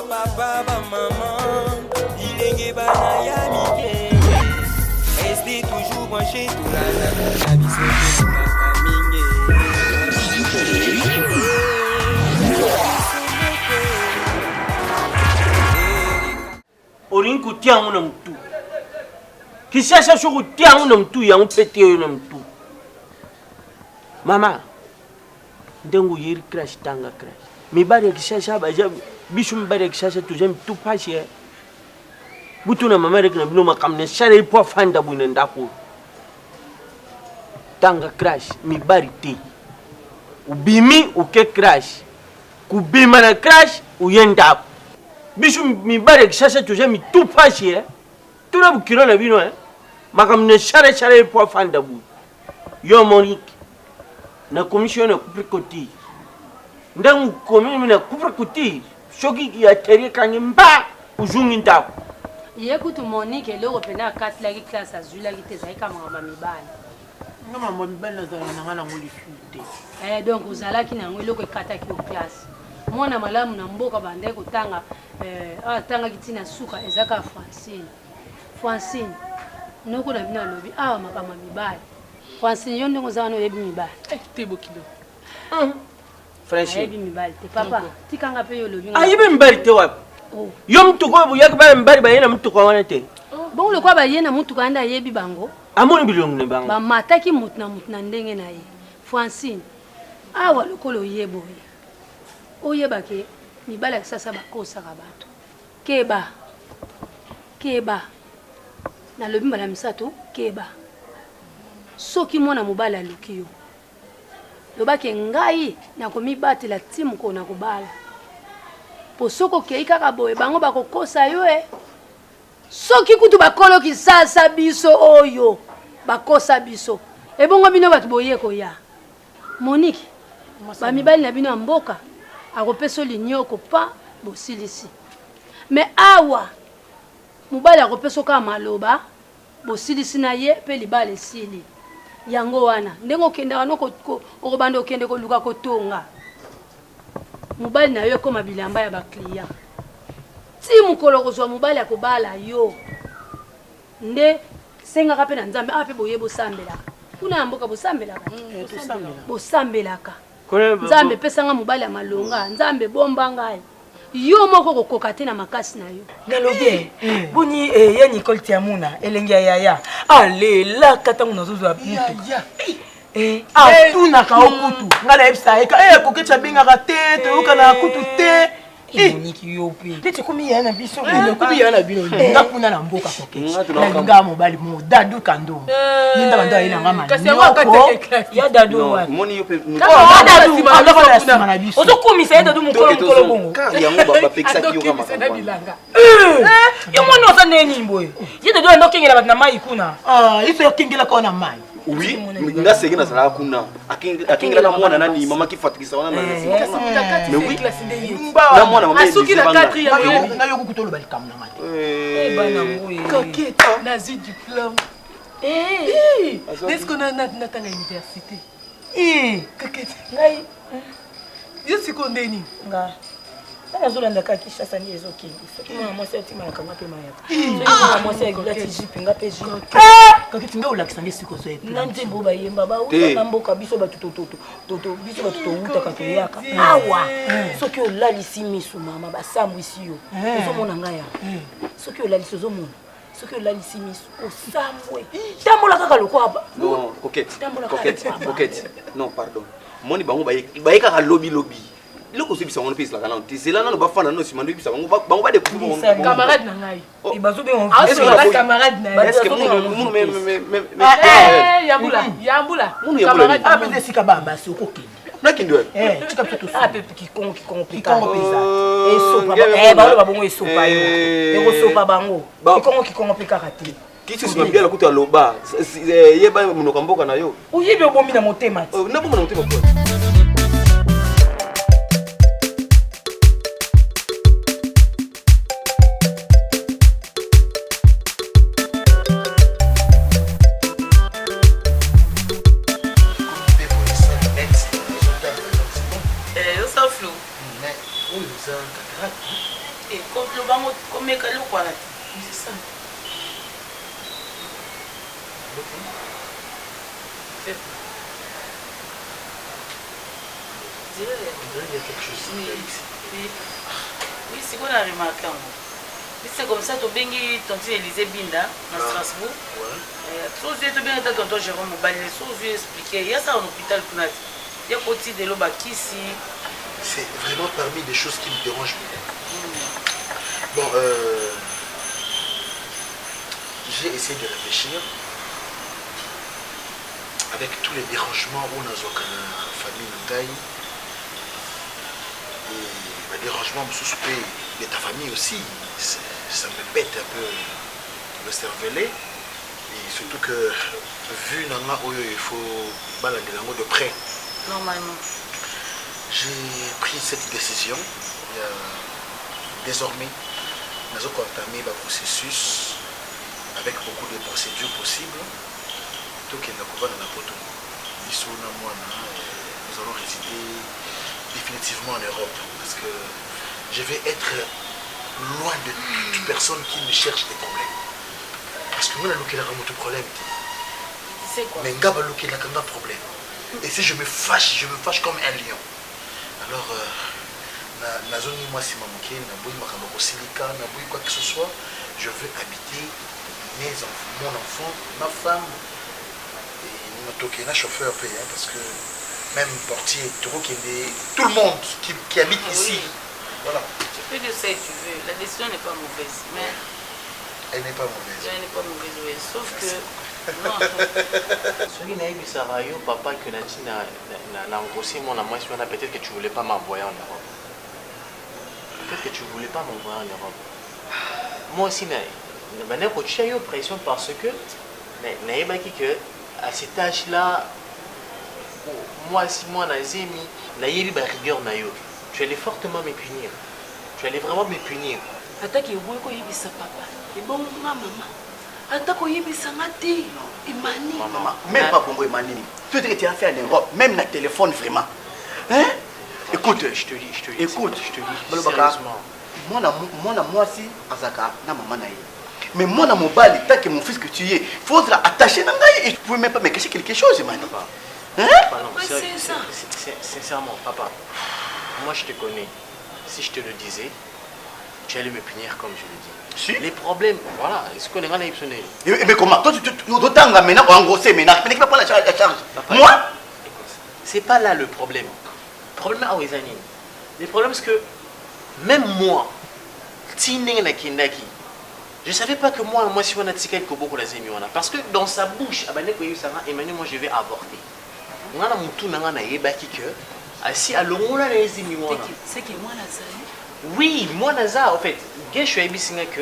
papa ba maman bilenge bana ya mike restez toujours branchés tout la biso orin kutia ngona mtu kisasa sho kutia ngona mtu ya mpete yo mtu mama ndengu yiri crash tanga crash mibari kisasa baja bishu mibari kisasa tuje mtu pashe butu na mama rek na bino makamne share ipo fanda bwine ndako tanga crash mibari te ubimi uke crash kubima na crash uyenda bishu mibare kisasa tuje mitu pashe tuna bukiro na bino makamne share ipo fanda bu yo Monique na commission na kuprikoti ndangu komini na kuprikoti shoki ya tere kangimba ujungi ndako yekutu Monique leo pena 4 la classe azula kiteza ikamama mibali ngama mibali na zana ngana ngoli fute donc uzalaki na ngwelo ko kataki o classe mwana malamu na mboka bande kutanga tanga kitina suka ezaka Francine noko na bina lobi awa makama mibali Francine yo ndongo zano yebi mibali tebo kilo Francine yebi mibali te papa tikanga pe yo lobi ayibe mibali te wapi yo mtu ko bu yakba mbali ba yena mtu ko wana te bon le kwa ba yena mtu kanda yebi bango amoni bilongo ne bango ba mataki mutu na ndenge na ye Francine awa lokolo yebo oyeba ke mibala kisasa bakosaka bato keba na lobi mbala misato keba soki mwana mobala luki yo lobake ngai na komibatela timu ko na kobala po soko kei kaka boye bango bakokosa yo soki kutu bakolo kisasa biso oyo bakosa biso ebongo bino bato boye koya Monique ba mibali na bino mboka akopeso linyoko pa bosilisi mais awa mobali akopeso ka maloba bosilisi na ye pe libale sili yango wana ndengo kenda wana ko bando kende ko luka ko tonga mobali na yo koma bilamba ya ba client ti mukolo kozwa mobali akobala yo nde senga kape na nzambe ape boye bosambela kuna mboka bosambelaka bosambelaka nzambe pesanga mobali ya malonga nzambe bomba ngai yo moko kokoka te na makasi na yo nalobi boni ya Nicole Tiamuna elengia yaya alela kata muna zozo tunaka okutu ngala yebisa eka koketsa bingaka te toyoka na kutu te Monique yo pe tete komi yana biso komi yana bino ngakuna na mboka koketsa nga mobali mo dadu kando yinda bando ayina ngama kasi ya dadu wa moni yo pe dadu alova sima na biso ozokumisa ya dadu mukolo bongo yango baba pekisa ki yo kama yo mwana oza neni mboye ya dadu ando kengela bat na mai kuna iso yokengela ko na mai oui nga segi na sala kuna akingela na mwana nani mama kifatikisa wana na mais oui na mwana mama asuki na 4e nga yoku kutolo bali kamna mate bana ngoye coquette nazi diplôme est-ce qu'on a natanga université coquette ngai yo siko ndeni nga azolanda kaki chasa ni ezokingisa kima mwasi atima kanga pe mayaka mwasi agulati jipe nga pe jipe coquette nga ulakisa nge siko zo epi nanje mbo bayemba ba uta mboka biso batutoto biso batuto uta katoyaka awa soki olalisi misu mama basambwisi yo ozomona ngaya soki olalisi ozomona soki olalisi misu osambwe tambola kaka lokwa non coquette non pardon moni bango baye kaka lobi loko sibisa ngone pisa la kana tisela nano bafana no simando ibisa bango ba de kubo camarade na ngai ibazo be on est-ce que camarade na est-ce que mon yambula camarade apete sika bamba soko kindi nakindwe tika pito ape kikongo kikongo pisa esopa ba babongo esopa yo ekosopa bango kikongo pika kati kisi simambia la kutu aloba yeba munoka mboka na yo uyibe obomi na motema na bomo na motema ko Et comme le bango, comme les calés, quoi, c'est ça. Il y a quelque chose. Oui, c'est quoi la remarque? C'est comme ça, tu as bien tonton Élisée Binda, à Strasbourg. Si tu as bien tonton Jérôme Mobali, si tu as expliqué, il y a ça en hôpital. Il y a côté de l'eau ici. C'est vraiment parmi les choses qui me dérangent. Bon, j'ai essayé de réfléchir avec tous les dérangements où on a la famille Nangaï. Et le dérangement de ta famille aussi, ça me pète un peu le cervelet. Et surtout que, vu Nanga, il faut balader de près. Normalement. J'ai pris cette décision. Désormais, nous avons entamé le processus avec beaucoup de procédures possibles. Tout qui est dans la poto. Nous allons résider définitivement en Europe parce que je vais être loin de toute personne qui me cherche des problèmes. Parce que moi, je n'ai pas de problème. C'est quoi? Mais je n'ai pas de problème. Et si je me fâche comme un lion. Alors, moi, si quoi que ce soit, je veux habiter mon enfant, ma femme, et un chauffeur payé, parce que même portier, tout le monde qui habite ici. Voilà. Tu peux dire ça si tu veux, la décision n'est pas mauvaise, mais... Elle n'est pas mauvaise. Elle n'est pas mauvaise, oui. Sauf que... Non. Ce qui n'a pas eu papa que n'a engrossé mon amour, peut-être que tu ne voulais pas m'envoyer en Europe. Peut-être que tu ne voulais pas m'envoyer en Europe. Moi aussi, j'ai eu pression parce que à cet âge-là, moi, si moi, j'ai eu la rigueur, tu allais fortement me punir. Tu allais vraiment me punir. Attaque et vous, ça papa. Et bon, maman. Attaque et vous, ça m'a dit. Emani. Maman, même pas pour Emani. Tout ce que tu as fait en Europe, même le téléphone, vraiment. Hein? Écoute, je te dis. Écoute, je te dis. Sérieusement. Moi, si, Azaka, na maman naïe. Mais moi, dans mon bal, tant que mon fils que tu es, il faudra attacher Nangaï. Et tu ne pouvais même pas me cacher quelque chose, Emani. Hein? C'est ça. Sincèrement, papa, moi je te connais. Si je te le disais, tu allais me punir comme je le dis. Si. Les problèmes, voilà, est-ce qu'on est dans les mais comment? Toi, tu autant maintenant engrosser, mais tu ne peux pas la charge. Papa, Moi? Écoute, c'est pas là le problème. Le problème à Ouezani. Le problème c'est que même moi, je ne savais pas que moi si on a tika beaucoup la zémiona. Parce que dans sa bouche, Emmanuel, moi je vais avorter. On a mon tour dans si à l'ongona les zémiona. C'est que moi, Nazari. Oui, moi Naza, en fait, je suis que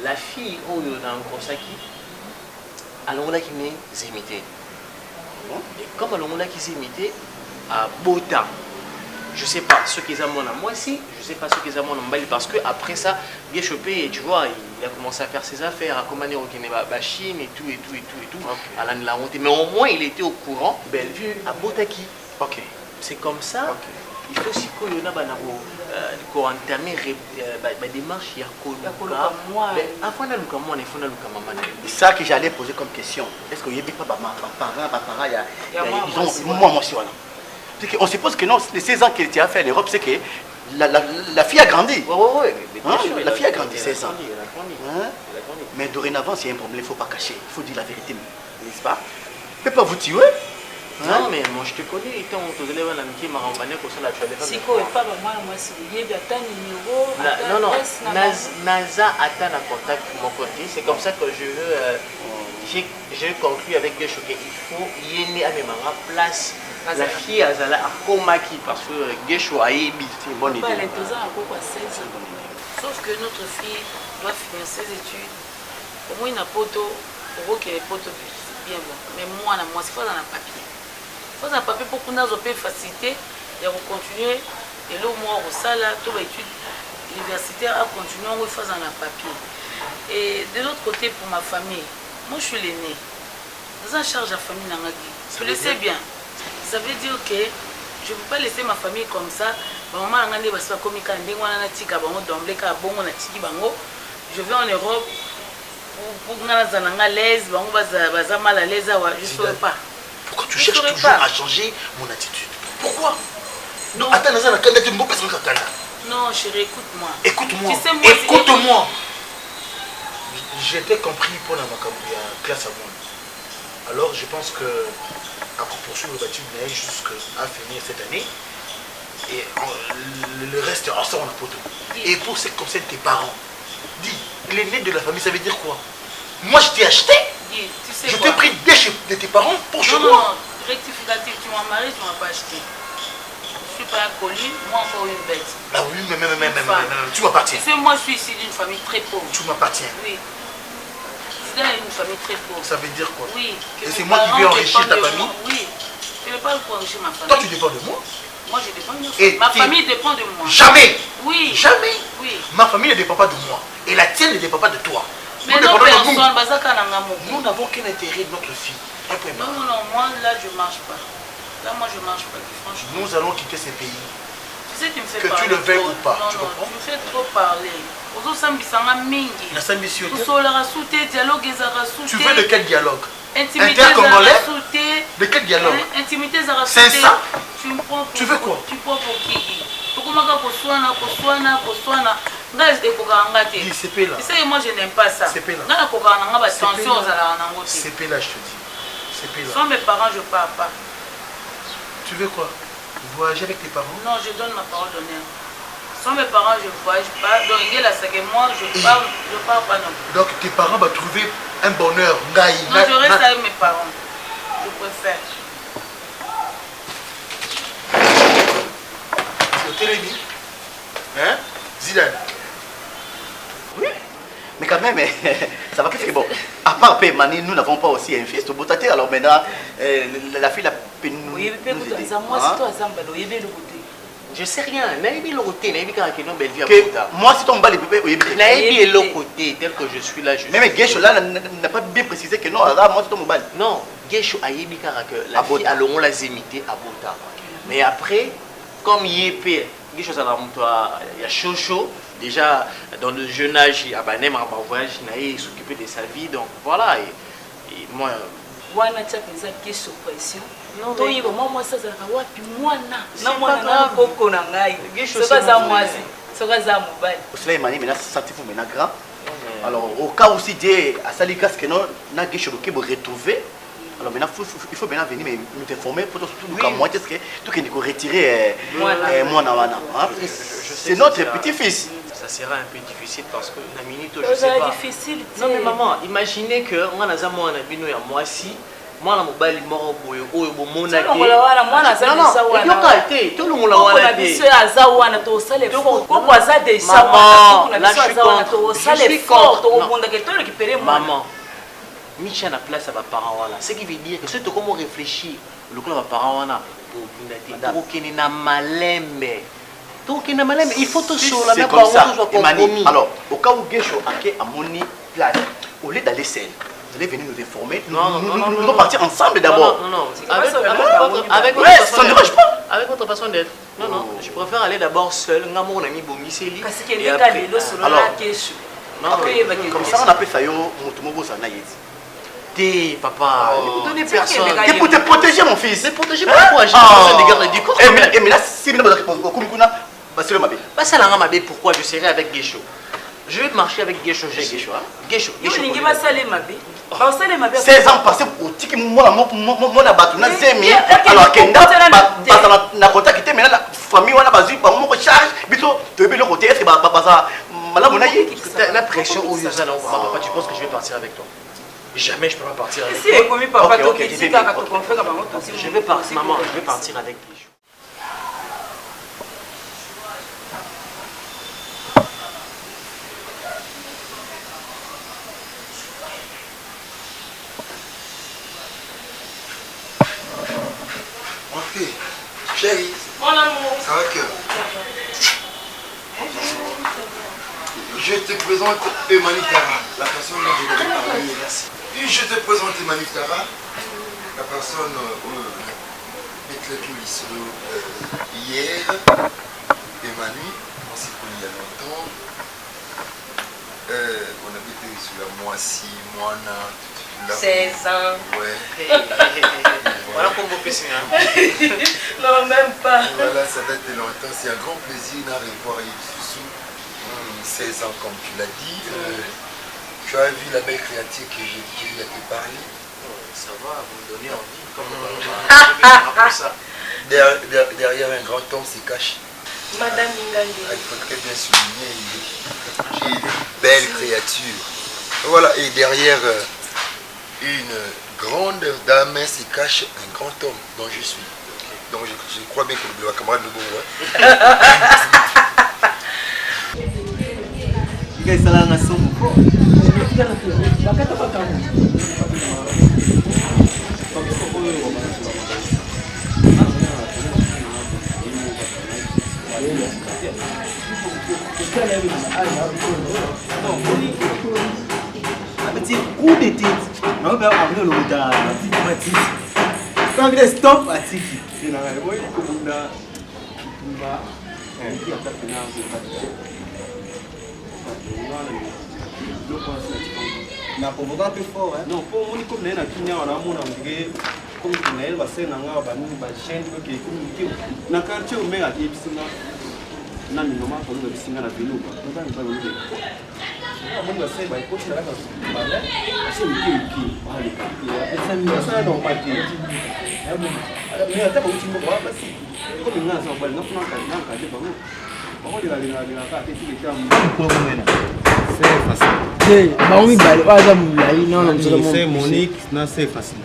la fille au Kosaki, à l'ongona qui m'est zémité. Et comme à l'ongona qui s'est imité, à beau temps. Je ne sais pas ce qu'ils ont à moi aussi, je ne sais pas ce qu'ils ont à Mbali parce qu'après ça, bien chopé, tu vois, il a commencé à faire ses affaires, à commander au Chine et tout. Okay. À la montée. Mais au moins, il était au courant, Bellevue, à Botaki. Ok. C'est comme ça. Okay. Il faut aussi qu'il y ait des démarches, il y a C'est ça que j'allais poser comme question. Est-ce qu'il n'y a pas de parents, moi aussi, voilà. On suppose que non, les 16 ans que tu as fait en Europe, c'est que la fille a grandi. Oui, la fille a grandi 16 ans. Mais dorénavant, s'il y a un problème, il ne faut pas cacher. Il faut dire la vérité, n'est-ce pas? Je ne peux pas vous tuer. Non, mais moi je te connais, étant aux élèves en amitié, ma rambane, pour ça, tu as des femmes. C'est quoi, pas moi, si il y a un numéro. Non, Naza atteint un contact de mon côté. C'est comme ça que je veux. J'ai conclu avec Gesho qu'il faut y aller à mes place. La fille a Komaki parce que Gesho a ébi. C'est une bonne idée. Sauf que notre fille doit finir ses études. Au moins, il a poto, pour qu'il ait poto bien bon. Mais moi, c'est pas dans le papier. Il faut un papier pour qu'on ait une facilité de continuer. Et là, moi, au salle, toute l'étude universitaire a continué, on fait dans le papier. Et de l'autre côté, pour ma famille, moi, je suis l'aîné. Nous avons charge la famille. Tu le sais bien. Ça veut dire que je ne peux pas laisser ma famille comme ça. Maman n'a pas de comme quand on a un tika bango d'emblée car bon on a tiki bango. Je vais en Europe pour qu'on a à l'aise, bango baza mal à l'aise, je ne saurais pas. Pourquoi tu cherches toujours à changer mon attitude? Pourquoi? Non, attends, non, chérie, écoute-moi. Écoute-moi. Tu sais, moi, écoute-moi. J'étais compris pour la classe à moi. Alors, je pense que à poursuivre le bâtiment jusqu'à finir cette année. Et le reste, ensemble, on a poteau. Et pour ce qui concerne tes parents, dis, l'aîné de la famille, ça veut dire quoi? Moi, je t'ai acheté. Dis, tu sais je quoi? t'ai pris des chez de tes parents pour chez moi. Non, rectificatif, tu m'as marié, tu m'as pas acheté. Je suis pas un colis, moi encore une bête. Ah oui, mais tu m'appartiens. Tu sais, moi, je suis ici d'une famille très pauvre. Tu m'appartiens. Oui. C'est une famille très pauvre. Ça veut dire quoi? Oui. Et c'est moi qui vais enrichir ta famille? Oui. Tu ne veux pas pour enrichir ma famille. Toi, tu dépends de moi? Moi, je dépends de moi. Et ma famille dépend de moi. Jamais. Oui. Jamais. Oui. Ma famille ne dépend pas de moi. Et la tienne ne dépend pas de toi. Mais non, personne, nous n'avons qu'un intérêt de notre fille. Non, moi là, je ne marche pas. Là, moi, je ne marche pas, franchement. Nous allons quitter ces pays. Tu sais, tu me fais que parler. Que tu le veuilles ou pas. Non, tu comprends? Tu me fais trop parler. Tu veux de quel dialogue? Intercongolais? De quel dialogue? Intimité. C'est ça? Tu me prends pour... Tu veux quoi? Tu prends pour qui? C'est Péla. Tu sais, moi je n'aime pas ça. C'est Péla. C'est Péla, je te dis. C'est Péla. Sans mes parents, je ne pars pas. Tu veux quoi? Voyager avec tes parents? Non, je donne ma parole d'honneur. Sans mes parents, je ne voyage pas. Donc, il y a moi, je pars pas non. Donc, tes parents vont trouver un bonheur. Non, je reste avec mes parents. Je préfère. C'est au télévis? Hein? Zidane? Oui. Mais quand même, ça va plus que bon. À part Pemani, nous n'avons pas aussi un fils de Boutaté. Alors maintenant, la fille a pu nous aider. Je sais rien. Moi, si ton bal est bébé, l'autre côté, tel que je suis là, je suis. Même Guécho là n'a pas bien précisé que non, là, moi, c'est ton bal. Non, Guécho a yébi que la fille a l'on l'a zémité à Bota. Mais après, comme Yépé, Guécho ça il y a chaud. Déjà, dans le jeune âge, il y a un voyage, il s'occupait de sa vie. Donc voilà. Et moi. Wana tcha penza ki suppression. Non, to yiba mama sasa ka wapi mwana na pas mwana grave. na koko na ngai soka za mwazi soka za mobali cela est mani maintenant sentir pour maintenant grand. Alors au cas où si Dieu a sali casque non na Guécho qui me retrouver. Alors maintenant il faut maintenant venir nous informer pour tout comme moi est-ce que tout qui nous retirer mwana wana. C'est notre petit-fils. Ça sera un peu difficile parce que la minute je sais pas. Difficile. Non mais maman, imaginez que moi naza moi na bino ya moi si moi na mobali moko boyo oyo bomona ke. Non mwana za bisa wana. Yoka te, to longola wana te. Biso aza wana to sale fort. Koko aza déjà wana. Là je suis to sale fort to bonda ke to récupérer moi. Maman. Micha na place à ba parents wana. Ce qui veut dire que c'est comment réfléchir le club ba parents wana pour bindate. Pour kene na malembe. Il faut tout sur la même comme ça. Alors, au cas où Guécho a moni place, au lieu d'aller seul, vous allez venir nous informer. Nous allons partir ensemble d'abord. Non. Ça ne dérange pas. Avec votre façon d'être. Non. Je préfère aller d'abord seul. Mon ami Bomiseli. Alors, comme ça, on appelle ça Motomobo Sanaïd. Papa, ne donnez personne. C'est pour te protéger, mon fils. C'est protéger pourquoi? J'ai besoin de garder du corps. Et mais là, si vous avez c'est le mabé. Pas ça la mabé, pourquoi je serai avec Guécho? Je vais marcher avec Guécho. Guécho. 16 ans passés au tiki mon abattu na zemi alors kenda na contact qui maintenant la famille wana bazu ba mon charge bito to be le côté est ba ça malamu na yi la pression au Yozana papa tu penses que je vais partir avec toi? Jamais je peux pas partir avec toi. Si comme papa to je vais partir maman, je vais partir avec Guécho. Chérie, mon amour, ça va que je te présente Emmanuel Tara, la personne dont je vais parler. Puis je te présente Emmanuel Tara, la personne hier, Manu, on s'est connu il y a longtemps. On habitait sur la Moissy, Moana. 16 ans. Ouais. Voilà pour mon PC. Non, même pas. Voilà, ça date de longtemps. C'est un grand plaisir de revoir Yves 16 ans, comme tu l'as dit. Tu as vu la belle créature que j'ai eu à te parler. Ça va, vous me donnez envie. Comme ça. Derrière un grand homme se cache. Madame Ngange. Il faut très bien souligner, j'ai une belle créature. Voilà, et derrière une grande dame se cache un grand homme dont je suis. Donc je crois bien que le camarade de Bourg. petit coup de tête. On va avoir le retard. Quand il stop, à tiki. Na provoquant plus fort, hein? Non, pour moi, comme on a fini, on a mon ambigu, comme on a eu la scène, on a banni, on a chaîne, qui est communiqué. Na quartier, on met à Epsina. Na mi normal pour nous Epsina la vélo. On va nous faire le dé. On va faire, bah, il faut que tu la fasses. Bah, là, c'est le qui. Allez, ça ne va pas dire. Mais attends, on t'y voit, parce que comme on a ça, on va nous faire un cas de bango. On va aller la carte et tout les cas. C'est facile. C'est Monique, c'est facile.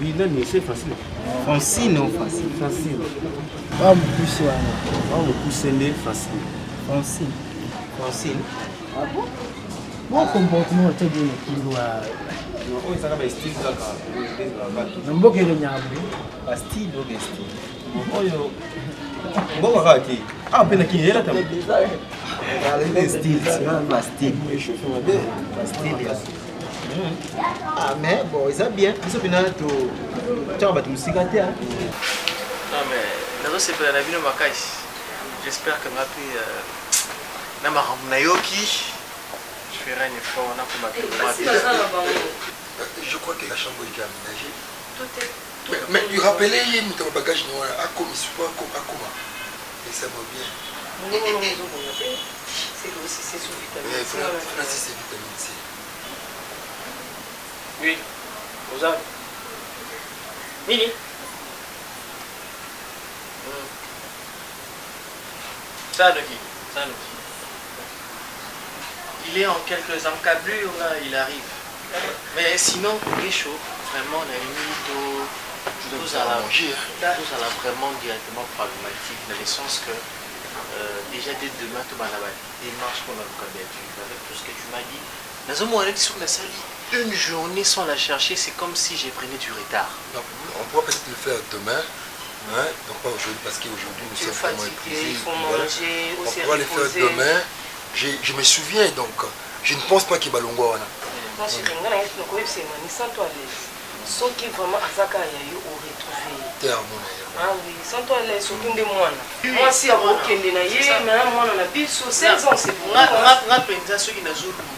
Oui, non, mais c'est facile. Francine, non, facile. Facile. On me pousse facile. Francine. Francine. Ah bon? Mon comportement est bien équilibré. Non, on s'en va style d'accord. Non, bon, il y a un style, ok, style. Bon, on va aller. Ah, ben, qui est là, t'as le style, c'est un style. Ah, mais bon, ils sont bien. Ils sont bien. Tu vas te musiquer. Non, mais c'est pas la vie de ma caisse. J'espère que ma fille je ferai un effort pour ma fille. Je crois que la chambre est aménagée. Tout est. Mais tu rappelais, il y a un bagage à comment il se passe à comment. Et ça va bien. C'est aussi c'est sous vitamine C. C'est vitamine C. Oui, vous avez. Mini. Ça, Noki. Il est en quelques encablures, là, il arrive. Mais sinon, il est chaud. Vraiment, on a une tout à la vraiment directement problématique, dans le sens que déjà dès demain, tu vas la démarche pour la candidature. Avec tout ce que tu m'as dit, dans un moment sur la salle, une journée sans la chercher, c'est comme si j'ai pris du retard. Donc, on pourra peut-être le faire demain. Hein? Donc pas aujourd'hui parce qu'aujourd'hui nous sommes vraiment épuisés. On pourra le faire demain. Je me souviens donc, je ne pense pas qu'il y ait Balongo. Ceux qui vraiment Azaka Yayo ont retrouvé. Ah oui, sans toi les surtout des moines. Moi si à aucun de naïe, mais moi on a bis sur 16 ans c'est pour moi. Ceux qui n'ont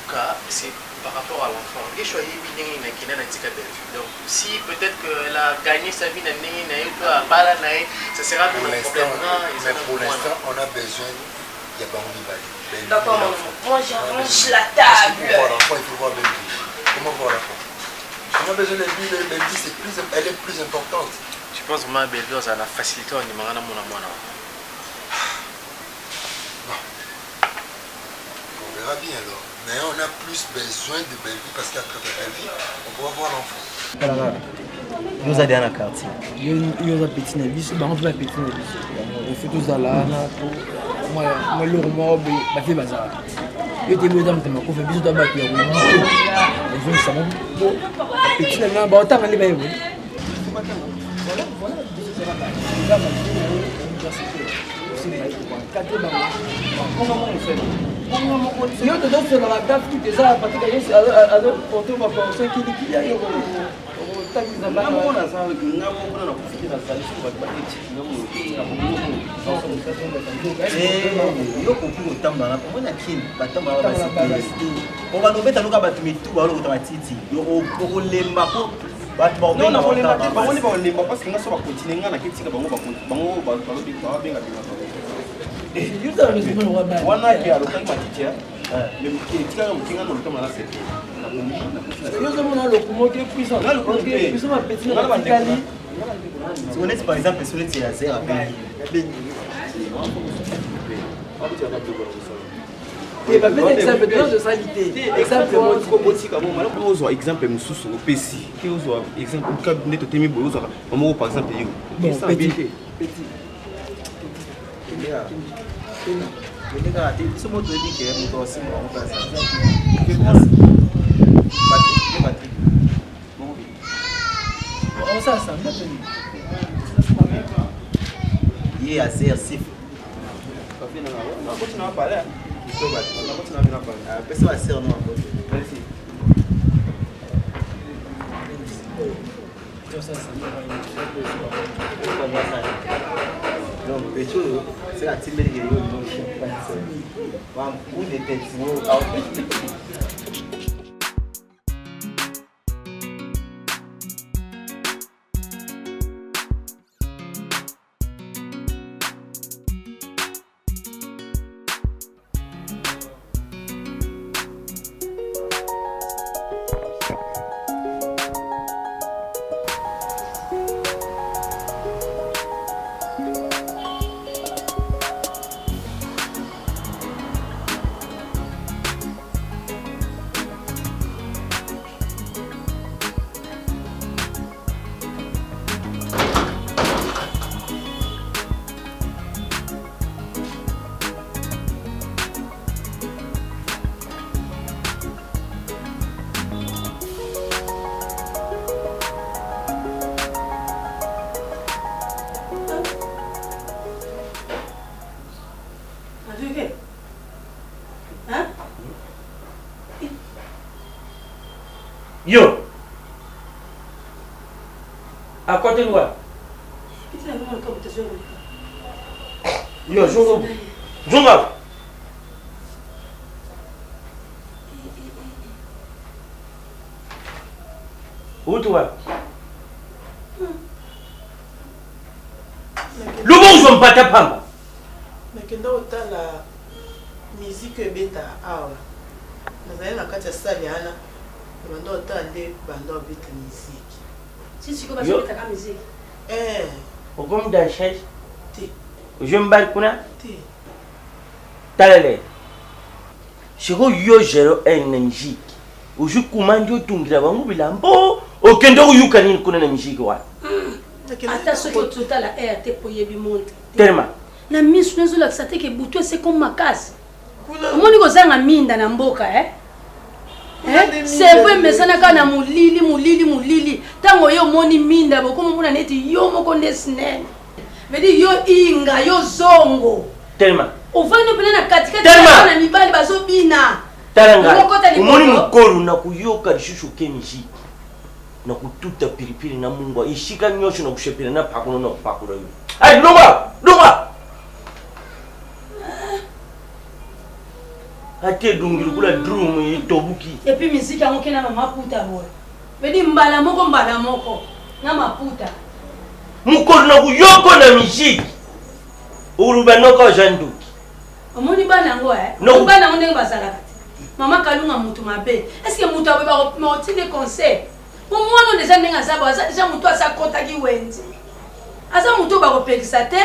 pas c'est par rapport à l'enfant. Donc si peut-être qu'elle a gagné sa vie, ça sera pour le problème. Mais pour l'instant, on a besoin de Bambi. D'accord, moi j'arrange la table. Il faut voir l'enfant, il faut voir Bambi. Comment voir l'enfant? On a besoin de Bambi, elle est plus importante. Tu penses vraiment que Bambi a la facilité en demandant à mon amour? Non. On verra bien alors. Mais on a plus besoin de Bambi parce qu'à travers Bambi, on pourra voir l'enfant. Nous avons un quartier. Nous avons petit nébis, on fait petit nébis. On fait tout ça là. Moi, le roman, je fais bazar. Je suis venu dans le temps, je fais bisous d'abord. Je fais ça. Petit nébis, on va autant aller vers vous. Yo te donne la date qui est à partir de Si on est par exemple sur les théâtres, exemple mususu opesi ki ozwa exemple cabinet totemi boyo ozwa mamo par exemple yo ça bien petit ce mot de dire que on aussi on passe Patrick on ça il est assez asif on continue à parler personne va serre non merci non mais c'est la team qui est ou des têtes Yo, à côté de moi. Yo, Junga. Où tu vas? Le bon je pas ta pamba. Mais que dans la musique bêta awa. Nazali na kati ya salle yana. Bando otande bando bêta musique. Si tu commences à bêta musique. Au comme dans chaise. Ti. Je m'bal kuna. Ti. Talele. Shiko yo jero musique. Uju kumandi tungira bangu bilambo. Okendo yukani kuna na musique wa. Ata ce que tout à la RT pour yebi monte. Tellement. Na misu nezo la sate ke butu c'est comme makasi. Omoni ko zanga minda na mboka c'est vrai mais ça na kana mulili tango yo moni minda boko mona neti yo moko nesne. Vedi yo inga yo zongo. Tellement. Ovani pele na katikati na mibali bazobina. Taranga. Omoni mukolu na kuyoka lishushu keniji. Na kututa pilipili na mungu ishika nyosho na kushepela na pakuno na pakula yo. Ai lunga. Ate dungiri kula drum itobuki. Et puis musique yango kena na maputa boy. Vedi mbala moko na maputa. Mukolo na kuyoko na musique. Urubanoko janduki. Omoni bana ngo no bana ngo ndenge bazalaka. Mama kalunga mutu mabe. Est-ce que mutu abeba moti de conseil? Pour moi non déjà ndenge azaba aza déjà mutu asa kota ki wendi. Asa mutu ba kopekisa te.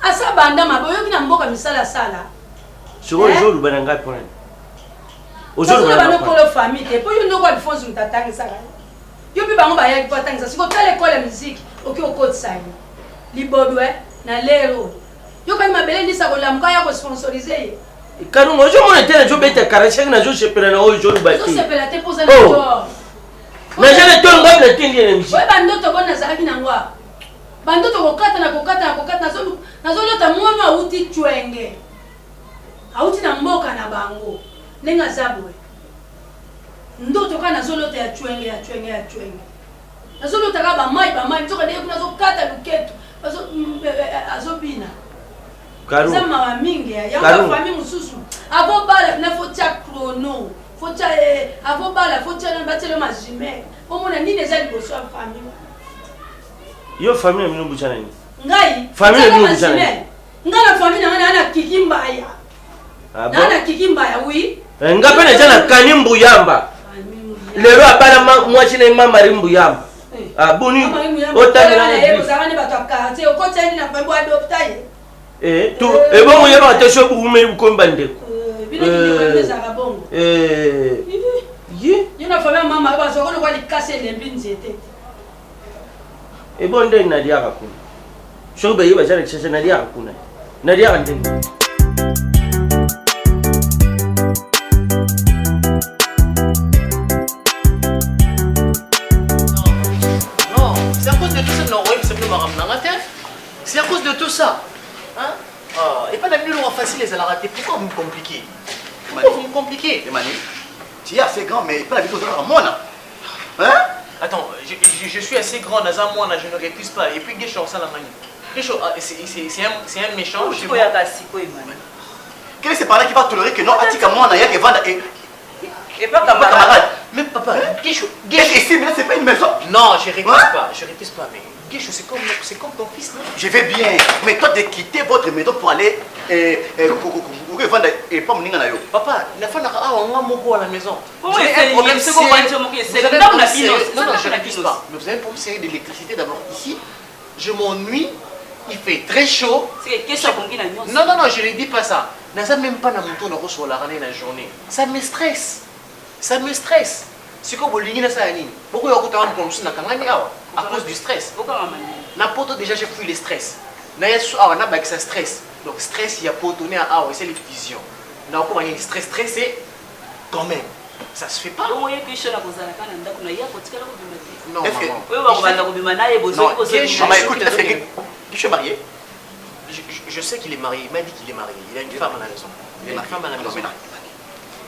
Asa banda mabe yo kina mboka misala sala. Aujourd'hui bananga point. Aujourd'hui bananga pour la famille te. Pour yo ndoko alfonso mtatanga sala. Yo bi bango ba ya ki patanga siko tele école musique oki okotsa ni. Libodwe na lero. Yo kani mabele ndisa ko lamka ya ko sponsoriser. Kanu mo jo mo tele jo bete karache na jo chepela na aujourd'hui ba. Jo chepela te posa na jo. Mais je ne te pas le tindi na musique. Ouais bandoto bona zalaki na ngwa. Bandoto kokata nazo lota mwana auti chwenge. Auti na mboka na bango. Nenga zabwe. Ndoto kana nazo lota ya chwenge. nazolotaka bamai nzoka ndenge nazokata luketo azobina eza mawa mingi yango famille mosusu avobala na fotia chrono fotia avobala fotia batele majimere omona nini eza liboso ya famille yo famille mino buchana ni ngai famille mino buchana ngai na famille na ana kikimbaya na kikimbaya oui ngape na jana kanimbu yamba lero abana mwachina mama rimbu yamba boni otamina na ozamane batwakate okoteni na pembo adoptaye tu ebo moye ba tesho bume bukomba ndeko bino kinipendeza kabongo yona famille mama ba sokolo kwa likase lembi nzete ebo nde nadia kakuna shobe yiba jana kishasha nadia kakuna nadia nde c'est à cause de tout ça. Hein? Et pas d'avenir facile, les raté. Pourquoi vous me compliquez? Pourquoi vous me compliquez? Emmanuel, tu es assez grand, mais pas la vie de moi. Hein? Attends, je suis assez grand, je ne récuse pas. Et puis, Guécho, ça la manie. Guécho, c'est un méchant. Quel est ce parent qui va tolérer que non, Atika, moi, Naya, et Vanda et pas camarade. Même papa, Guécho. Ici, mais là, c'est pas une maison. Non, je récuse pas. Je récuse pas, mais. Guécho, c'est comme ton fils, non? Je vais bien, mais toi de quitter votre maison pour aller et pas mon papa, il a fallu à la maison. Vous avez un problème sérieux. Non, je récuse pas. Mais vous avez un problème sérieux d'électricité d'abord. Ici, je m'ennuie, il fait très chaud. Non, je ne dis pas ça. Je n'ai même pas dans mon tour de recevoir la journée. Ça me stresse. Ça me stresse. C'est comme vous l'ignorez ça, Anine. Pourquoi vous avez un à cause du stress. N'importe déjà j'ai pris le stress. Ça stress. Donc stress il y a pas donné à c'est les visions. N'a pas le stress stressé quand même. Ça se fait pas. Non, maman. Écoute, je suis marié. Je sais qu'il est marié. Il m'a dit qu'il est marié. Il a une femme à la maison. Il a une femme à la maison.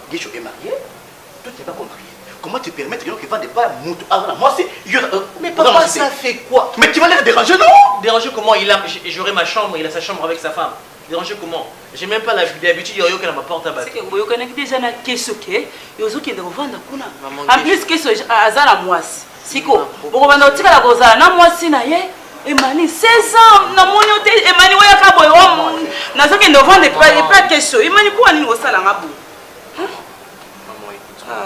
Guicho est marié. Toi tu n'es pas marié. Comment te permettre que va pas mouton? Moi c'est. Mais papa, ça fait quoi? Mais tu vas les déranger, non? Déranger comment? J'aurai ma chambre, il a sa chambre avec sa femme. Déranger comment? J'ai même pas l'habitude de regarder ma porte à battre. C'est que vous connaissez déjà na keso ke, yozo ki de vendre kuna. En plus keso azala mwasi. Siko, boko banda otika la kozala na mwasi na ye. Emani 16 ans na moni ote Emani waya ka boyo na zoki de vendre pas keso. Emani kwa nini osala ngabo? Maman écoute-moi.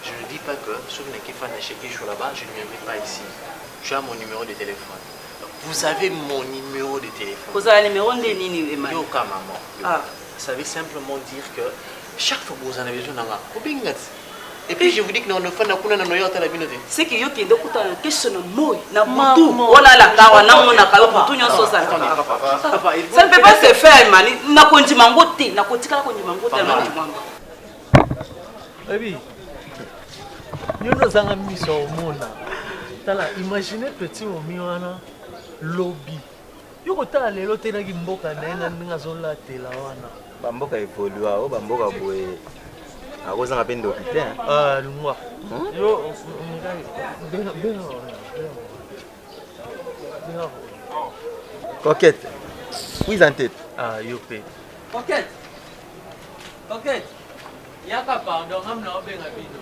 Je ne dis pas que ceux qui font chez Guécho là-bas, je ne viendrai pas ici. Tu as mon numéro de téléphone. Vous avez mon numéro de téléphone. Vous avez le numéro de Nini Emani. Yo, maman. Ça veut simplement dire que chaque fois que vous en avez besoin, et puis je vous dis que nous ne faisons pas de noyau à la binote. C'est que yo qui est beaucoup dans question de moi, na mutu, voilà la kawa, na mona kawa, pour tout n'y a pas ça. Ça ne peut pas se faire, Emani. Na konji mangote, na kotika la konji mangote, Emani. Baby. Nous nous avons mis sur le monde. Imaginez petit momiwana lobby. Yo kota lelo tena ki mboka na nga zola tela wana. Bamboka evolua o bamboka boye. Akoza ngapendo kite. Lungwa. Yo ben. Coquette. Oui en tête. Yo pe. Coquette. Yaka pardon, amna obenga bino.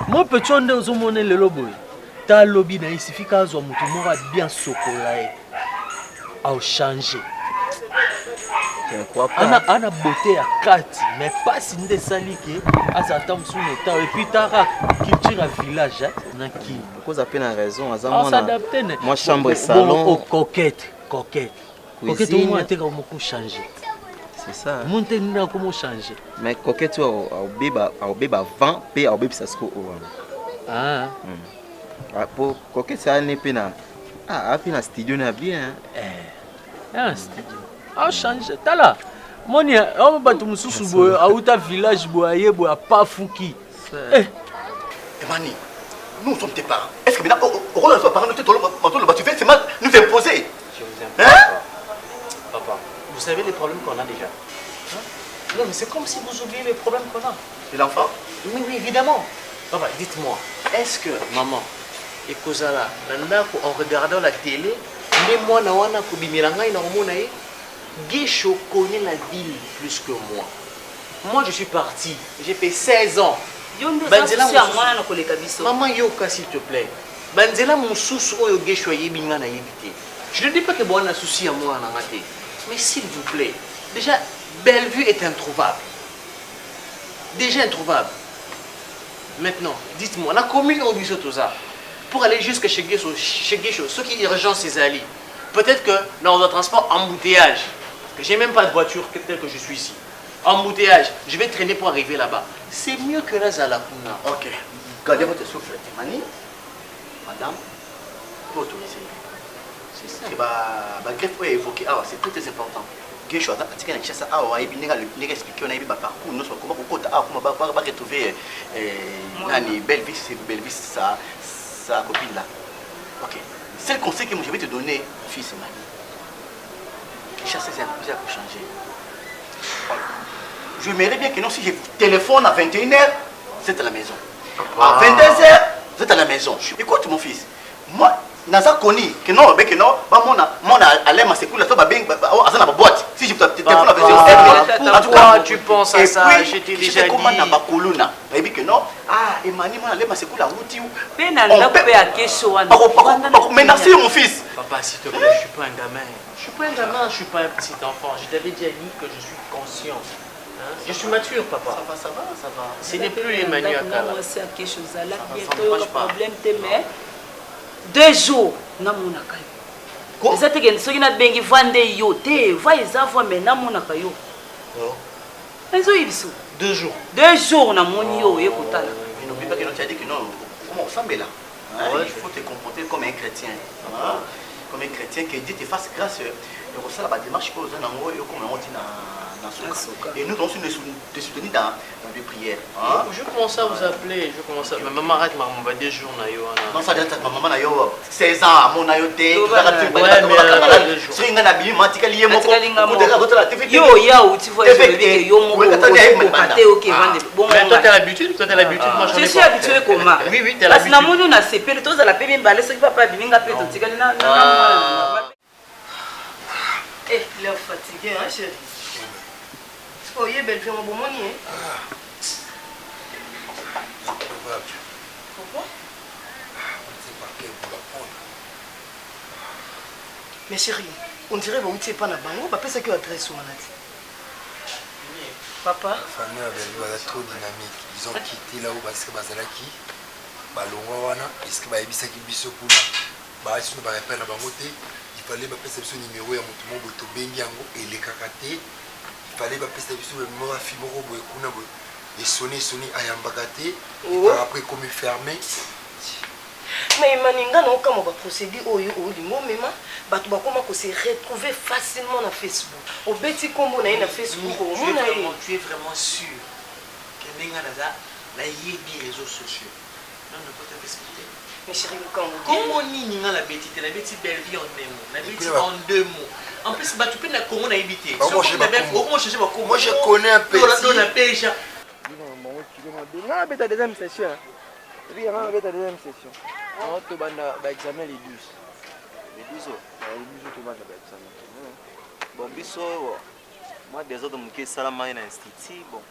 Moi petit onde ozomone lelo boy. Ta lobby na isifika azwa mutu moko bien sokola au changer. Je crois pas. Ana beauté à kati mais pas si nde salike azata musune ta et puis ta culture à village na ki. Cause a peine raison azamona. S'adapter. Moi chambre salon. Bon, coquette. Coquette au moins t'es comme changer. C'est ça. Monter n'a comment changer. Mais coquette au bébé vent paye au bébé ça se court. Pour coquette ça n'est pas na. Pina studio na bien. Studio. Changer. T'as là. Moni on va tout mususu boy auta village boye boy pas fouki. Emani, nous sommes tes parents. Est-ce que maintenant au rôle de parents tu fais seulement nous imposer? Je vous aime. Papa, vous savez les problèmes qu'on a déjà. Non, mais c'est comme si vous oubliez les problèmes qu'on a. Et l'enfant? Oui, oui, évidemment. Papa, dites-moi, est-ce que maman et Kozala, en regardant la télé, mais moi, Nawana, Kobimiranga, et Normonae, Guécho connaît la ville plus que moi. Moi, je suis parti, j'ai fait 16 ans. Maman, Yoka, s'il te plaît. Banzela, mon sous, Oyo Guécho, Yébingana, Yébité. Je ne dis pas que bon, on a souci à moi, mais s'il vous plaît, déjà, Bellevue est introuvable. Déjà introuvable. Maintenant, dites-moi, la commune au Bisotosa, pour aller jusqu'à chez Guécho, ce qui est urgent, c'est Zali. Peut-être que dans le transport, embouteillage, que j'ai même pas de voiture tel que je suis ici. Embouteillage, je vais traîner pour arriver là-bas. C'est mieux que la Zalakuna. Ok. Gardez votre souffle, Mani. Madame, pour autoriser. C'est ça. Et bah, greffe est évoqué. Ah, c'est très important. Guécho, on a expliqué, on a parcours, nous comment on va retrouver Bellevue, c'est Bellevue, sa copine là. Ok. C'est le conseil que je vais te donner, fils Mani. Chasser c'est un peu pour changer. Je m'aimerais bien que non, si je vous téléphone à 21h, vous êtes à la maison. À 22h, vous êtes à la maison. Écoute mon fils, moi, Naza Koni, que non, mon allait ma sécule, ça va bien, à la boîte. Si je te téléphone à 21h, pourquoi tu penses à ça? Je t'ai déjà dit. Comment na bakoluna, et puis que non, ah, Emmanuel, mon allait ma sécule à Routi. Mais merci mon fils. Papa, s'il te plaît, je suis pas un gamin. Je suis pas un gamin, je suis pas un petit enfant. Je t'avais déjà dit que je suis conscient. Je suis mature, papa. Ça va. Ce n'est plus Emmanuel Akala. C'est quelque chose là. Bientôt, le problème te met 2 jours. Na monaka yo. Eza te soki na bengi vande yo te, va eza voix mais na monaka yo. Enzo ibiso. 2 jours. 2 jours na moni yo ekotala. N'oublie pas que nous t'as dit que non, comment on semble là. Il faut te comporter comme un chrétien. Comme un chrétien qui dit te fasse grâce. Et ça la démarche pour comme on dit et nous devons te soutenir dans les prières. Je commence à vous appeler, Mais maman arrête, maman va 2 jours. Non, ça dit que maman a 16 ans, à mon ayoté. Toi, t'as l'habitude. Je suis habitué comment? Oui, t'as l'habitude. Parce que nous, on a CP, tous à la paix, mais ce qui va pas bien, il est fatigué, hein, chérie? Oh, il est belle, fais mon bon moni, hein? Pourquoi? Mais chérie, on dirait que vous n'êtes pas dans le bango, parce que vous êtes très souvent. Papa? La famille est trop dynamique. Ils ont quitté là où parce que Bazalaki, Balongwana, est-ce que Baïbisaki Bissokuna, Baïsou ne va pas dans le bango. Il fallait que ce numéro à mon boto bengiango et les kakaté. Il fallait que ce numéro à Fimoro et sonner à Yambakate. Et par après, comme fermé. Mais Maninga n'a aucun procédé au Limo, mais tu se retrouver facilement sur Facebook. Au petit combo na Facebook. Tu es vraiment sûr que Nenga n'a les réseaux sociaux. Non, ne peut te respecter. Mais chérie, comment on a la bêtise belle vie en 2 mots, la bêtise en 2 mots. En plus, tu peux la comment on a évité. Moi, je connais un petit. On a deuxième session. Oui, on a deuxième session. On a examen les 12. Les 12 ans. Les 12 ans, examen. Bon, biso, moi, des autres, je suis à l'institut. Bon.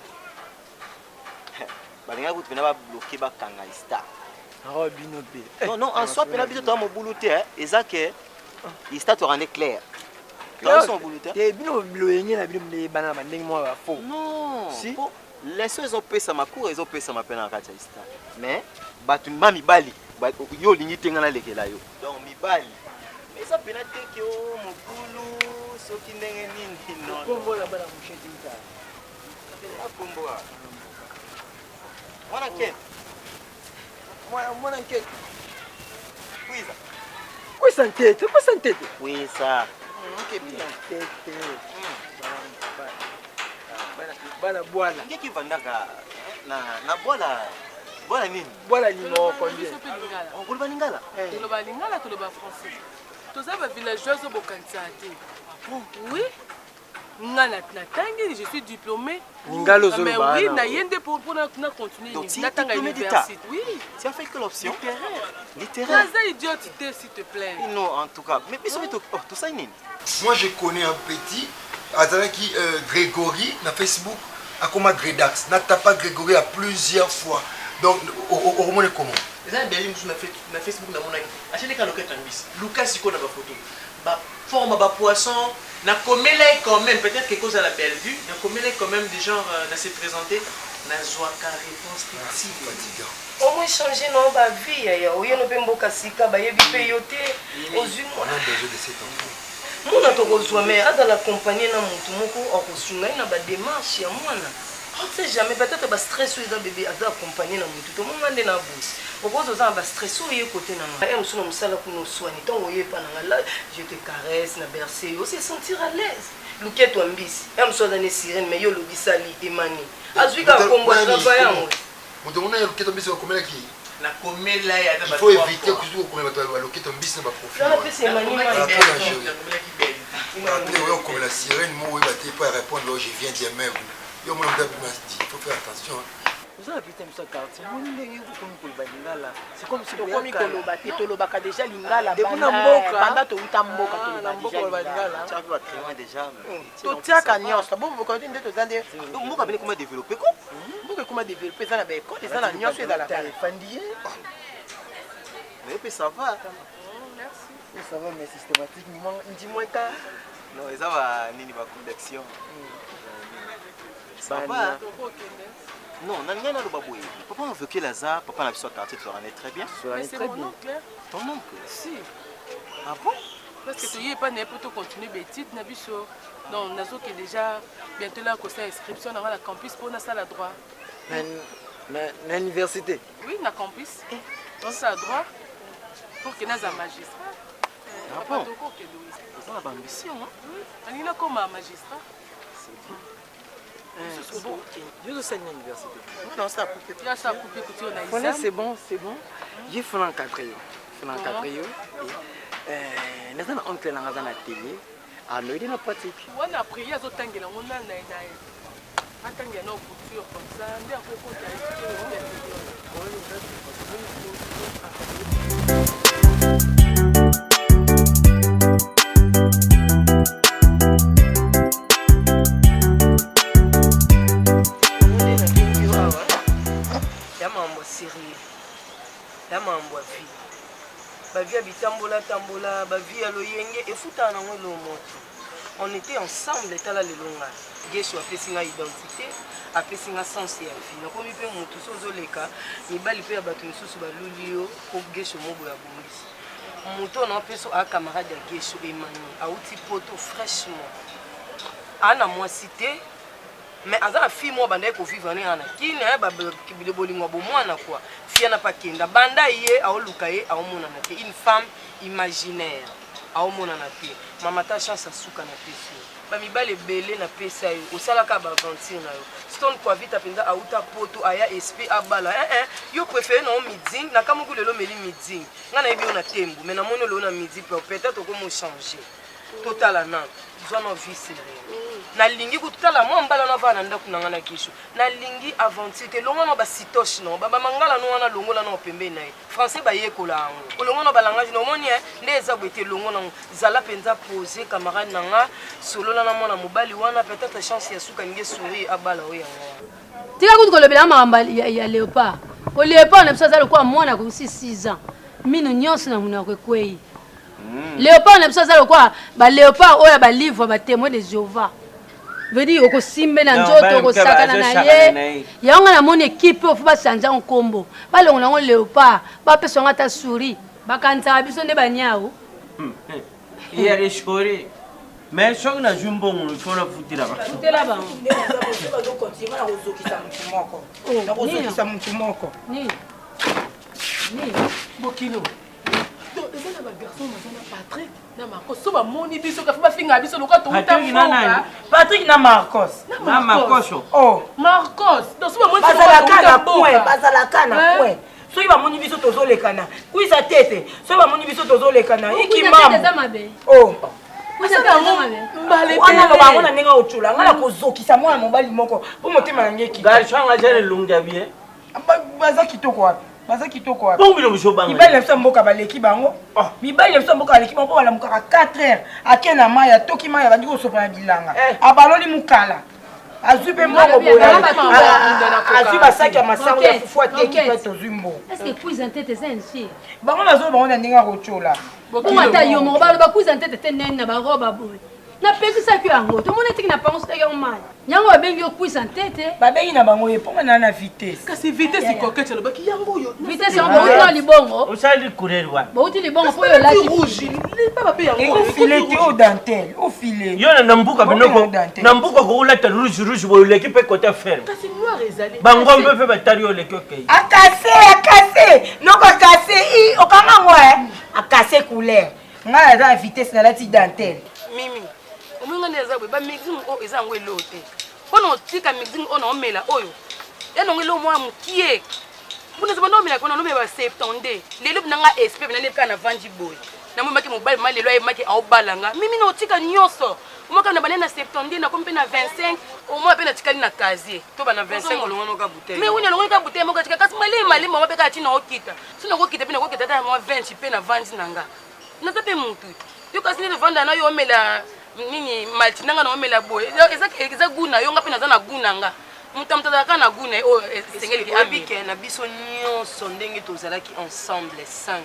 Je vais bloquer le Kangaïsta. Non, en soi, tu as besoin de mon boulot. Et ça, l'histoire te rend clair. Dans son boulot. Non. Si. Les choses ont payé ma cour, ils ont payé ma peine en Kachaïsta. Mais, tu m'as mis bali. Yo, l'igni tengana leke la yo. Donc, mi bali. Mais ça peut être que mon boulot, ce qui n'est ni non. Combo la bala mouché tinta. La combo. Moi, n'inquiète. Moi, n'inquiète. Oui, ça. Oui, ça tête. Quoi ça tête? Oui, ça. Ok, bien. Tête. Bala bwana. Qu'est-ce qui va na bwana? Bwana nini? Bwana ni mo combien? On roule balingala. Le balingala, le bas français. Tous ces villageois sont beaucoup de. Oui. Je suis diplômé. Mais oui, pour continuer. Donc, tu es diplômé d'État. Oui. Tu as fait quelle option? Littéraire. Idiotité, s'il te plaît. Non, en tout cas. Mais tout ça, moi, je connais un petit, qui Grégory, sur Facebook, à comment Grédax. N'a pas Grégory à plusieurs fois. Donc, au moment comment? Na Facebook na monaki achete ka loquette en bis Lucas siko na ba photo ba forme ba poisson na komela quand même peut-être quelque chose à la belle vue na komela quand même des gens na se présenter na zwa ka réponse petit fatigant au moins changer non ba vie ya oyeno pe mboka sika ba yebi pe yote ozwi on a besoin de cet enfant mona to kozwa mais azala accompagner na mutu moko akosunga na ba démarche ya mwana on sait jamais peut-être ba stress ou dans bébé azala accompagner na mutu to mona ndena boss pourquoi ça va stress ou yé côté na nga et nous sala kuno soigner tant oyé pa na là je te caresse na bercer aussi sentir à l'aise luket wa mbisi et nous sommes dans sirène mais yo lobi sali emani azwika kombo travailler yango mutu mona luket wa mbisi wa komela ki na komela ya il faut éviter que tu komela ba luket wa mbisi na ba profil là pe c'est emani ma on comme la sirène moi oui ba te pas répondre je viens dire mais yo mon homme il faut faire attention. Vous avez putain ce quartier. C'est comme si on a koloba te tolobaka déjà lingala banda to uta mboka tolobaka lingala. Tu as vu à déjà. To tiaka nyonso. Bon vous connaissez de tozande. Mboka bene comment développer quoi? Mboka comment développer ça na ba école, ça na nyonso dans la fandier. Mais puis ça va. Merci. Ça va mais systématiquement dis-moi ka. Non, ça va nini ba connexion. Ça va. Non, on a rien à le babouer. Papa on veut que Lazare, papa n'a pas sur quartier, tu en es très bien. Mais c'est mon oncle. Ton oncle? Si. Ah bon? Parce que tu n'y es pas n'importe où continuer bêtise, Nabiso. Non, Nazo qui est déjà bientôt là, qu'on fait inscription dans la campus pour la salle à droit. Mais l'université? Oui, dans la campus. Dans ça à droit. Pour que nous ayons un magistrat. Ah bon? C'est une ambition, hein? Oui. On est comme un magistrat. C'est bien. C'est bon. Je suis à l'université. Non, ça a coupé. Il y a ça a coupé quand on a c'est bon, c'est bon. J'ai fait un quatrième. Nous avons un oncle dans la télé. Ah, nous avons pratique. On a prié à Zotangela, on a attendez nos coutures comme ça. On a on était ensemble l'état là le longa Gesho a fait une identité a fait une sens ya vie na komi pe mutu sozo leka ni bali pe bato misusu balulio ko Gesho mobo ya bongisi mutu na peso a camarade ya Gesho Emani a outi poto fraîchement ana moi cité mais aza fille moi banda ko vivre na ana kini ba kibile bolingo bo mwana quoi fia na pakenda banda ye a oluka ye a omona na te une femme imaginaire a omona na te mama ta chance à suka na pesi ba mibale belé na pesa yo osalaka ba aventure na yo stone kwa vita penda a uta poto aya SP abala yo préféré na midi na kamuku lelo meli midi ngana yebi na tembo mais na mono lo na midi peut-être ko mo changer total na zona vie sérieux na lingi kutala mwa mbala na vana ndaku na ngana kisho na lingi aventure te longo na ba sitoche no ba mangala no wana longo la no pembe na français ba yekola ngo longo na ba langage no moni ndeza bwete longo na zala penza poser camarade nanga solo na mwana mobali wana peut-être chance ya suka nge sourire abala oya ngo tika kuti kolobela mamba ya Léopard ko Léopard na bisaza kwa mwana ko 6 ans mino nyonso na muna ko kwei Léopard na bisaza kwa ba Léopard oya ba livre ba témoin de Jéhovah veut dire oko simbe na nzoto oko sakana na ye yanga na mon équipe ofu ba sanja nkombo ba longo na Léopard ba peso ngata souris ba kanta biso nde banyao iya reshori mais choc na jumbo mu fona futira ba futela ba ba do continue na kozokisa mutu moko na kozokisa mutu moko ni bokino donc les na ba garçon mazana Patrick na Marcos so ba moni biso ka fa finga biso loka to uta Patrick na Marcos oh Marcos donc so ba moni bazalaka na point soki ba moni biso tozolekana kuisa tete soki ba moni biso tozolekana ikimam oh wana loba ngona ninga otula ngala kozokisa mwana mobali moko po motema na ngeki garçon nga jere lunga bien baza kitoko wapi baza kitoko wapi bongo bilo muso banga mibali ya mboka baleki bango mibali ya mboka baleki bango bala mukaka 4 heures akena maya toki maya bandi kosopa na bilanga abaloli mukala azwi pe mbongo boya azwi basaki ya masango ya fufu ateki pe tozwi mbo est-ce que quiz en tête c'est ainsi bango nazo bango na ndinga kochola bongo ata yo mo balo ba quiz en tête te nene ba roba boy na pekisa ki yango to mona tiki na pango sitaki yango mali yango babengi yo quiz en tête babengi na bango ye ponga na vitesse kasi vitesse kokete lo baki yango yo vitesse yango ba libongo osali courir wa ba uti libongo po yo la rouge papa pe yango au filet au dentelle au filet yo na mbuka binoko na mbuka ko ulata rouge bo l'équipe côté ferme kasi noir ezali bango mbe pe batari yo leki okay akase noko akase i okanga ngwa akase couleur ngala za vitesse na lati dentelle mimi omunga neza bwe ba mixing o eza ngwe lote kono tika mixing o na omela oyo eno ngelo mwa mukie buna zaba no mela kono no meba septonde lelo binanga SP bina lepka na vanji boy na mo maki mobile mali lelo maki au balanga mimi no tika nyoso moka na banana septonde na kompe na 25 au moins pe na tikali na casier to ba na 25 olongo ka bouteille mais unya longo ka bouteille moka tika kasi mali mo pe ka tina okita sino kokita pe na kokita ta mo 20 pe na vanji nanga na tape mutu yo kasi ne vanda na yo omela nini maltinanga na omela boy eza guna yo ngapi naza na guna nga mutamtada kana guna o sengeli abike na biso nyonso ndenge tozalaki ensemble 5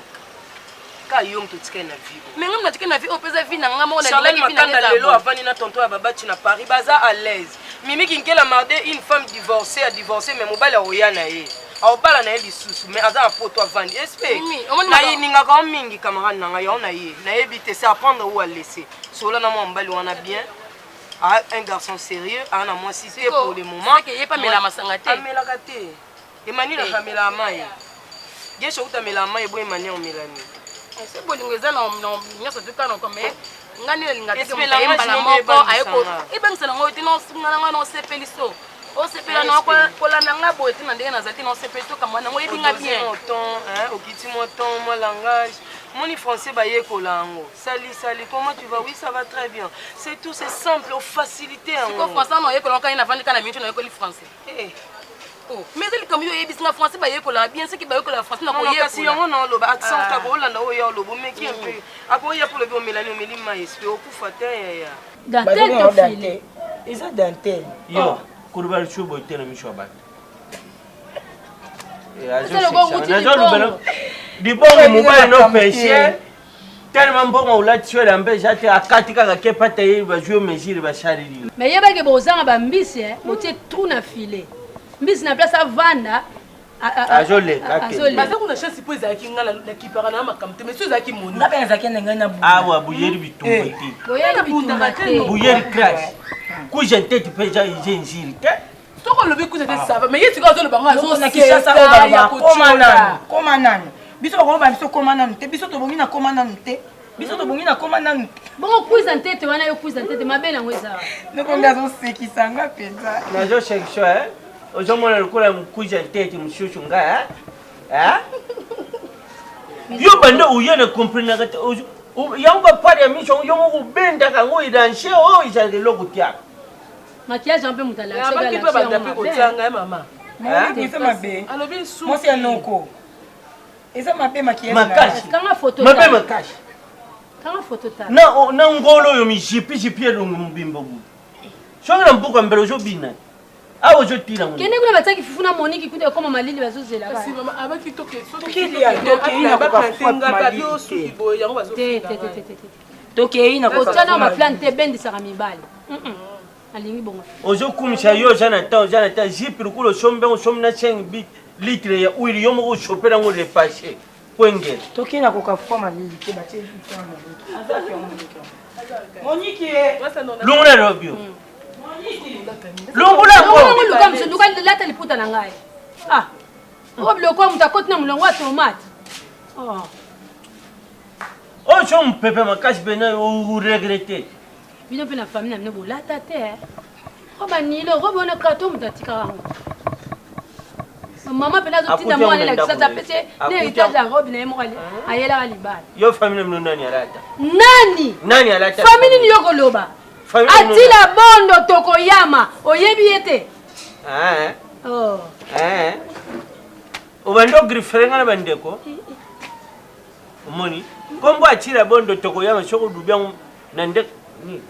ka yo mtotika na vie mais ngam na tika na vie o pesa vie na nga mo na laki makanda lelo avani na tonton ya babati na Paris baza à l'aise mimi kinkela marde une femme divorcée a divorcé mais mobali oya na ye aobala na ye lisusu mais aza na poto avandi esprit na yiningaka o mingi camarade na ngai na ye nayebi te c'est apprendre ou à laisser sola na mwa mbali wana bien un garçon sérieux ana moi si c'est pour le moment que yé pas mela masanga te amelaka te emani na kamela mai gesho utamela mai boy mani o melani c'est bolingo eza na nyoso tukana ko mais ngani linga te mba na moko ayeko ibengisa ngo tino ngana ngana sepeliso o sepela na ko la nanga boy tina ndenge na zati na sepeliso kama na ngo yebinga bien ton hein okiti mo ton mo langage mon français baye kolango sali comment tu vas oui ça va très bien c'est tout c'est simple au facilité en ko français no yeko lonka ina vandika na mintu na yeko li français oh mais il comme yo yebisi na français baye kola bien ce qui baye kola français na ko yeko kasi yango na loba accent ka bo landa o ya lobo mais qui un peu ako ya pour le bio melani o meli mai esprit o kufa te ya dentelle to file eza dentelle yo kurubal chubo tena mishoba di bongo mobali no péché tellement bongo ulati shwe lambe jate akati kaka kepa te ba jouer mesure ba charili mais yeba ke bozanga ba mbisi motie tout na filet mbisi na place avanda azole kake basa kuna chance po ezaki ngala na kipara na makamte mais so ezaki moni na penza ke ndenga na awa buyeri bitumba ti boyeli bitumba te buyeri crash ku jente ti peja injiri te toko lobi ku jente sava mais yeti ka zo lobango azo na kishasa o baba koma nani biso ko ba biso koma nani te biso to bongi na koma nani te biso to bongi na koma nani bongo quiz en tête wana yo quiz en tête mabena ngweza ndeko ngazo sekisanga penza nazo seksho ozomona lokola mkuja tete mshushu nga yo bando uyene comprendre kata yamba pari ya mission yo mo benda kango idanshe o izale lokutia maquillage un peu mutala ya ba kipe ba tapi ko tianga mama moi c'est mabe alobi su moi c'est noko eza mabe maquillage makashi kanga photo mabe makashi kanga photo ta na ngolo yo mi jipi lungu mbimbo bu shonga mbuka mbele zo bina awo zo tira ngo kene kuna bataki fufuna moniki kude koma malili bazozela kasi mama abaki toke kili ya toke ina ba plantenga ta bio su ibo yango bazofika toke ina ko tsana ma plante bendi saka mibali alingi bongo ozo kumisha yo jana ta jipi lukulo sombe ngo somna 5 litre ya uili yo mo chopera ngo le passer kwenge toke ina kokafuka malili ke batie vitana azaki moniki lungula robio lungula ko luka msunduka lata liputa na ngai obloko mutakoti na mulongo wa tomate cho mpepe makasi bena ou regretter bino pe na famille na mine bolata te ko banilo ko bona kato mutatika wango Maman pena zo tina mwana la kisa pese ne itaza robe na yemo kale ayela kalibala. Yo famille mno nani alata? Nani alata? Famille ni yoko loba. Atila bondo tokoyama oyebi ete. Oh. Ubando griferenga na bandeko. Umoni. Kombo atila bondo tokoyama shoko dubya nande ni.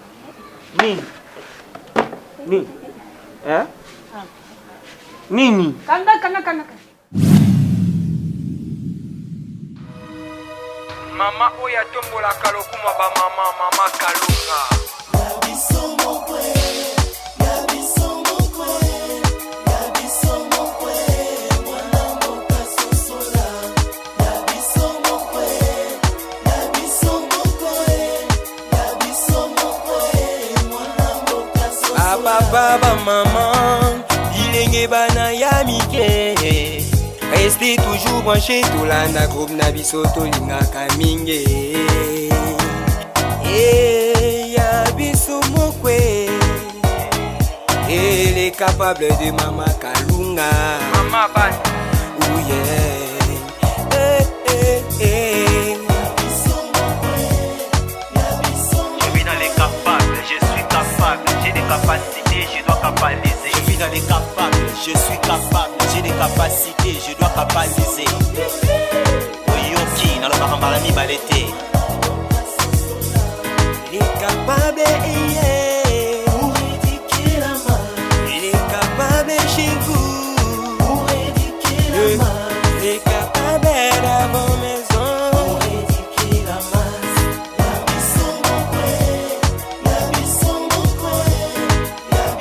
Nini? Kanga. Mama oya tombola kalokuma ba mama kalunga. Baba maman, bilenge bana ya mike. Restez toujours branché tout la na groupe na biso to lingaka mingi. Ya biso mokwe. Elle est capable de Mama Kalunga. Mama Ban. Oh yeah. Je vis dans les capables, je suis capable, j'ai des capacités, je dois capitaliser. Je vis dans les capables, je suis capable, j'ai des capacités, je dois capitaliser. Oyoki, dans le barambarami balete. Il est capable, pour éduquer la main. Il est capable chez vous, pour éduquer la main. Il est capable d'avoir maison, pour éduquer la main. La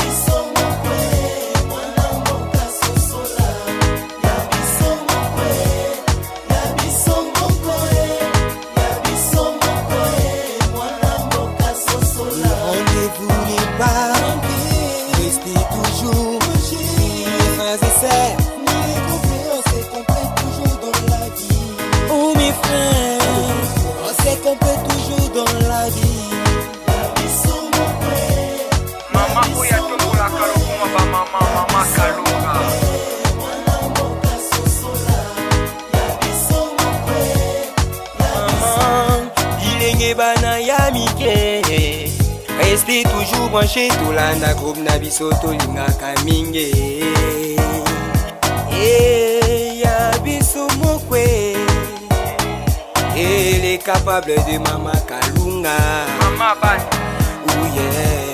biso mon kwe, mwana mboka sosola. La biso mon kwe, mwana mboka sosola. Rendez-vous n'est pas restez toujours mes frères et sœurs. Mes copains, on sait qu'on peut toujours dans la vie. Oh mes frères, on sait qu'on peut toujours dans la vie. La biso mon kwe, Mama oya tombola kalokuma ba mama kalunga. maman, bilenge bana ya mike. Restez toujours branché tout la na groupe na biso to lingaka mingi. Ya biso mokwe. Elle est capable de Mama Kalunga. Mama Ban. Oh yeah.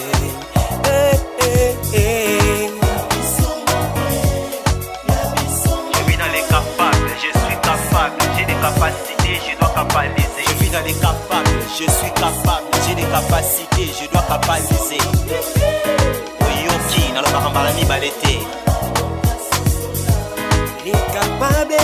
Je vis dans les capables, je suis capable, j'ai des capacités, je dois capitaliser. Je vis dans les capables, je suis capable, j'ai des capacités, je dois capitaliser. Oyoki, dans le barambarami balete. Il est capable.